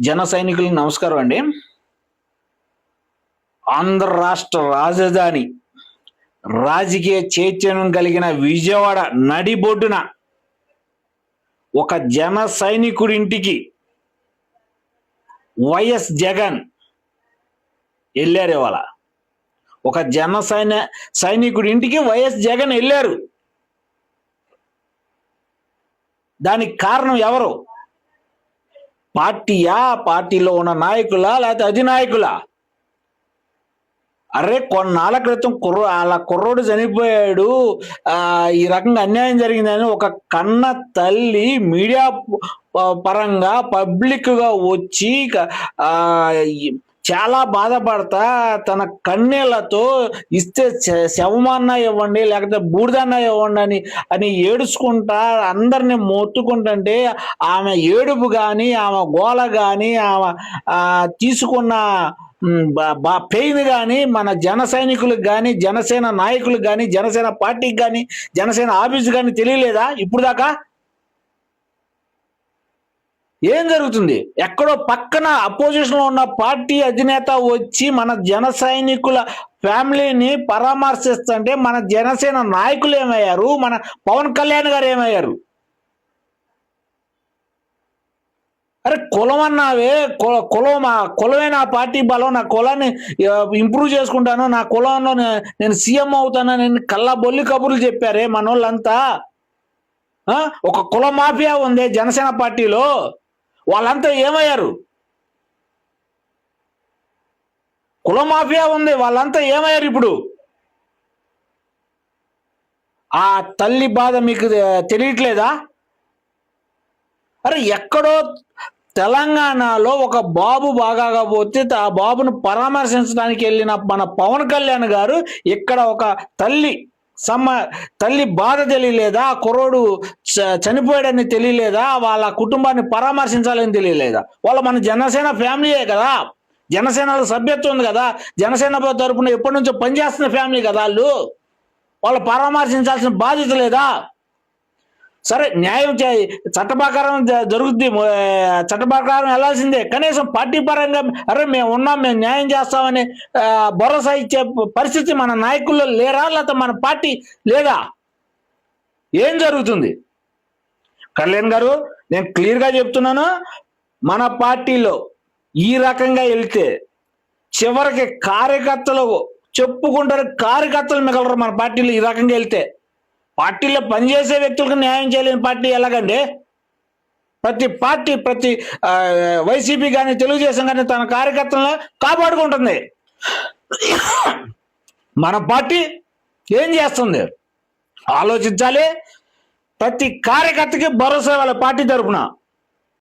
జన సైనికులకు నమస్కారం అండి. ఆంధ్ర రాష్ట్ర రాజధాని రాజకీయ చైతన్యం కలిగిన విజయవాడ నడిబొడ్డున ఒక జన సైనికుడింటికి వైఎస్ జగన్ వెళ్ళారు. ఇవాళ ఒక సైనికుడి ఇంటికి వైఎస్ జగన్ వెళ్ళారు. దానికి కారణం ఎవరు? పార్టీయా, పార్టీలో ఉన్న నాయకులా, లేకపోతే అధినాయకులా? అరే కొన్నాళ్ళ క్రితం కుర్రోడు చనిపోయాడు, ఈ రకంగా అన్యాయం జరిగిందని ఒక కన్న తల్లి మీడియా పరంగా పబ్లిక్గా వచ్చి చాలా బాధపడతా తన కన్నీళ్లతో ఇస్తే శవమన్నా ఇవ్వండి లేకపోతే బూడిదన్నా ఇవ్వండి అని ఏడుచుకుంటా అందరిని మొత్తుకుంటుంటే ఆమె ఏడుపు కానీ ఆమె గోల కానీ ఆమె తీసుకున్న పెయిన్ కానీ మన జన సైనికులకు కానీ జనసేన నాయకులకు కానీ జనసేన పార్టీకి కానీ జనసేన ఆఫీసు కానీ తెలియలేదా ఇప్పుడు దాకా? ఏం జరుగుతుంది? ఎక్కడో పక్కన అపోజిషన్ లో ఉన్న పార్టీ అధినేత వచ్చి మన జన సైనికుల ఫ్యామిలీని పరామర్శిస్తుంటే మన జనసేన నాయకులు ఏమయ్యారు? మన పవన్ కళ్యాణ్ గారు ఏమయ్యారు? అరే కులం అన్నావే, కులమే నా పార్టీ బలం, నా కులాన్ని ఇంప్రూవ్ చేసుకుంటాను, నా కులంలో నేను సీఎం అవుతానని కళ్ళబొల్లి కబుర్లు చెప్పారే మనోళ్ళంతా. ఒక కుల మాఫియా ఉంది జనసేన పార్టీలో, వాళ్ళంతా ఏమయ్యారు? కుల మాఫియా ఉంది, వాళ్ళంతా ఏమయ్యారు ఇప్పుడు? ఆ తల్లి బాధ మీకు తెలియట్లేదా? అరే ఎక్కడో తెలంగాణలో ఒక బాబు బాగా పోతే ఆ బాబును పరామర్శించడానికి వెళ్ళిన మన పవన్ కళ్యాణ్ గారు ఇక్కడ ఒక తల్లి బాధ తెలియలేదా? కుర్రోడు చనిపోయాడని తెలియలేదా? వాళ్ళ కుటుంబాన్ని పరామర్శించాలని తెలియలేదా? వాళ్ళ మన జనసేన ఫ్యామిలీయే కదా, జనసేనలో సభ్యత్వం ఉంది కదా, జనసేన తరపున ఎప్పటి నుంచో పనిచేస్తున్న ఫ్యామిలీ కదా వాళ్ళు పరామర్శించాల్సిన బాధ్యత లేదా? సరే న్యాయం చట్ట ప్రకారం జరుగుద్ది, చట్ట ప్రకారం వెళ్ళాల్సిందే. కనీసం పార్టీ పరంగా అరే మేము ఉన్నాం, మేము న్యాయం చేస్తామని భరోసా ఇచ్చే పరిస్థితి మన నాయకుల్లో లేరా? లేకపోతే మన పార్టీ లేదా? ఏం జరుగుతుంది? కళ్యాణ్ గారు, నేను క్లియర్గా చెప్తున్నాను, మన పార్టీలో ఈ రకంగా వెళ్తే చివరికి కార్యకర్తలు చెప్పుకుంటారు, కార్యకర్తలు మిగలరు మన పార్టీలో. ఈ రకంగా వెళ్తే పార్టీలో పనిచేసే వ్యక్తులకు న్యాయం చేయలేని పార్టీ ఎలాగండి? ప్రతి వైసీపీ కానీ తెలుగుదేశం కానీ తన కార్యకర్తలను కాపాడుకుంటుంది. మన పార్టీ ఏం చేస్తుంది ఆలోచించాలి. ప్రతి కార్యకర్తకి భరోసా వాళ్ళ పార్టీ తరఫున